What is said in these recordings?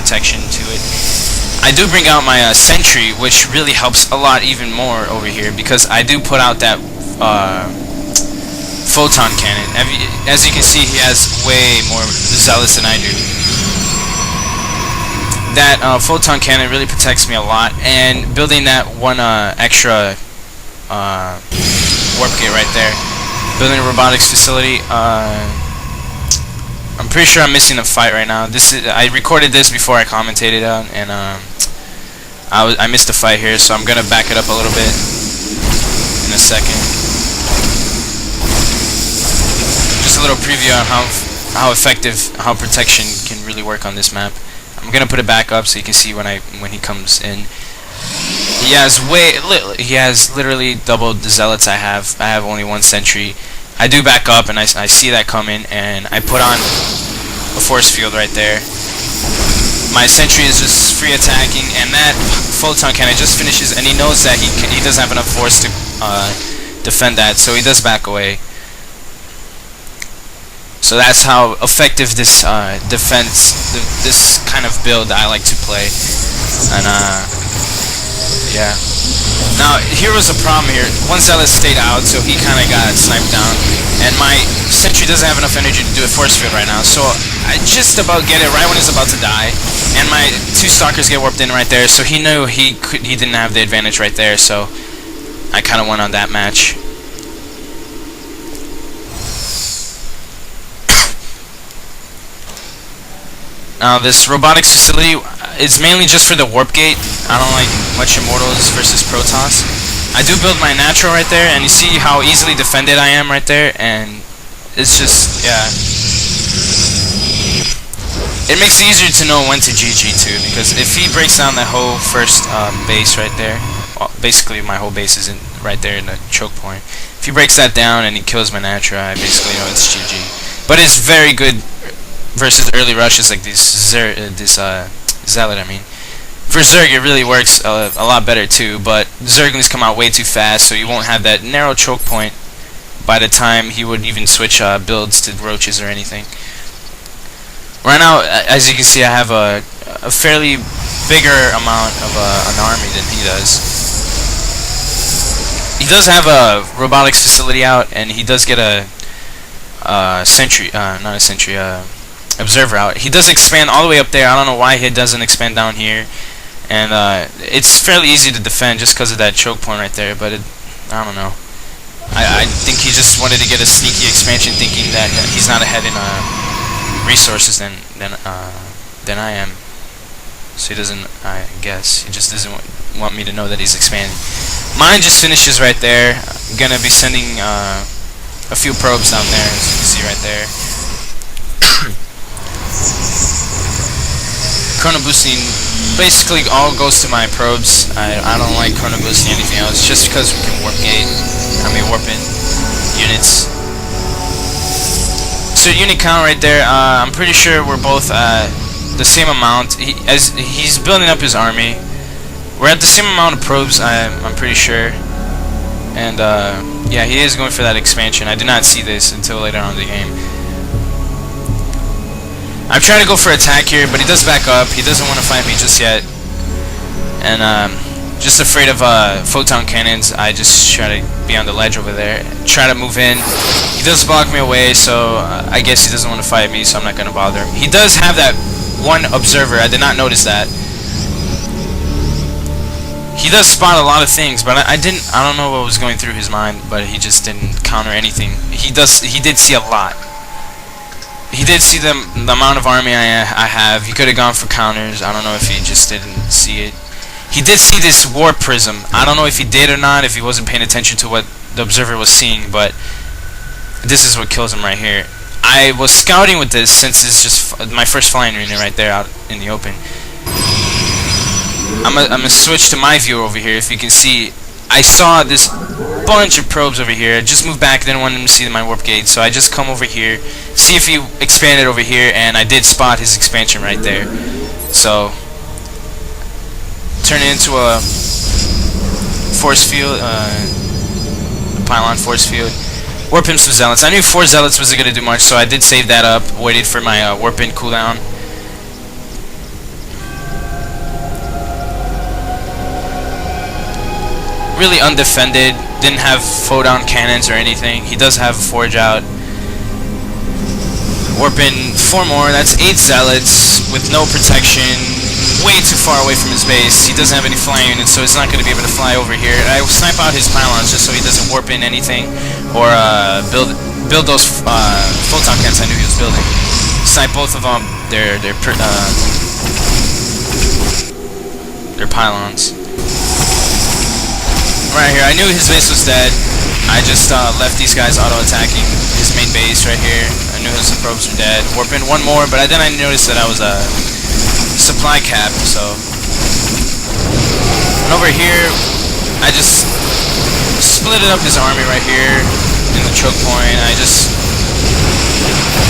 protection to it. I do bring out my sentry, which really helps a lot even more over here, because I do put out that photon cannon. As you can see, he has way more zealots than I do. That photon cannon really protects me a lot, and building that one extra warp gate right there, building a robotics facility. I'm pretty sure I'm missing a fight right now. I recorded this before I commentated on, and I missed a fight here, so I'm gonna back it up a little bit in a second. Just a little preview on how effective, how protection can really work on this map. I'm gonna put it back up so you can see when he comes in. He has literally double the zealots I have. I have only one sentry. I do back up, and I see that coming, and I put on a force field right there. My sentry is just free attacking, and that photon cannon just finishes, and he knows that he doesn't have enough force to defend that, so he does back away. So that's how effective this this kind of build I like to play, and yeah. Now, here was a problem here. One zealot stayed out, so he kind of got sniped down. And my sentry doesn't have enough energy to do a force field right now, so I just about get it right when he's about to die. And my two stalkers get warped in right there, so he knew he didn't have the advantage right there, so I kind of won on that match. Now, this robotics facility is mainly just for the warp gate. I don't like much Immortals versus Protoss. I do build my natural right there, and you see how easily defended I am right there, and it's just, yeah. It makes it easier to know when to GG too, because if he breaks down that whole first base right there, well, basically my whole base is right there in the choke point. If he breaks that down and he kills my natural, I basically know it's GG. But it's very good versus early rushes like Zealot, I mean. For Zerg, it really works a lot better too, but Zerglings come out way too fast, so you won't have that narrow choke point by the time he would even switch builds to roaches or anything. Right now, as you can see, I have a fairly bigger amount of an army than he does. He does have a robotics facility out, and he does get a sentry, not a sentry, observer out. He does expand all the way up there. I don't know why he doesn't expand down here, and it's fairly easy to defend just because of that choke point right there, but I don't know. I think he just wanted to get a sneaky expansion, thinking that he's not ahead in resources than I am. So he doesn't, I guess, he just doesn't want me to know that he's expanding. Mine just finishes right there. I'm gonna be sending a few probes down there, as you can see right there. Chrono boosting basically all goes to my probes. I don't like chrono boosting anything else, just because we can warp in units. So unit count right there, I'm pretty sure we're both the same amount. As he's building up his army, we're at the same amount of probes. I'm pretty sure, and yeah, he is going for that expansion. I did not see this until later on in the game. I'm trying to go for attack here, but he does back up. He doesn't want to fight me just yet, and just afraid of photon cannons. I just try to be on the ledge over there, try to move in. He does block me away, so I guess he doesn't want to fight me, so I'm not going to bother him. He does have that one observer. I did not notice that. He does spot a lot of things, but I don't know what was going through his mind, but he just didn't counter anything. He did see a lot. He did see the amount of army I have. He could have gone for counters. I don't know if he just didn't see it. He did see this warp prism. I don't know if he did or not, if he wasn't paying attention to what the observer was seeing, but this is what kills him right here. I was scouting with this since it's just my first flying arena right there out in the open. I'm gonna switch to my view over here. If you can see, I saw this bunch of probes over here. I just moved back, didn't want him to see my warp gate, so I just come over here, see if he expanded over here, and I did spot his expansion right there. So turn it into a force field, a pylon force field. Warp him some zealots. I knew 4 zealots wasn't gonna do much, so I did save that up. Waited for my warp in cooldown. really undefended. Didn't have photon cannons or anything. He does have a forge out. Warping 4 more. That's 8 zealots with no protection. Way too far away from his base. He doesn't have any flying units, so he's not going to be able to fly over here. I will snipe out his pylons just so he doesn't warp in anything or build those photon cannons I knew he was building. Snipe both of them. Their pylons. Right here, I knew his base was dead. I just left these guys auto-attacking his main base right here. I knew his probes were dead. Warp in 1 more, but then I noticed that I was a supply cap, so. And over here, I just split up his army right here in the choke point. I just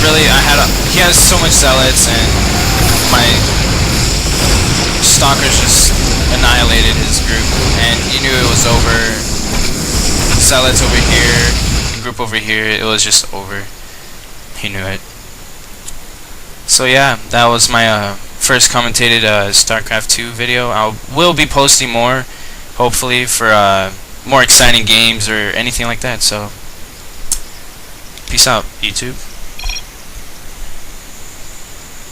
really, he has so much zealots, and my stalkers just annihilated his group, and he knew it was over. Zealots over here, group over here, it was just over. He knew it. So yeah, that was my first commentated StarCraft 2 video. I will be posting more, hopefully, for more exciting games or anything like that. So, peace out, YouTube.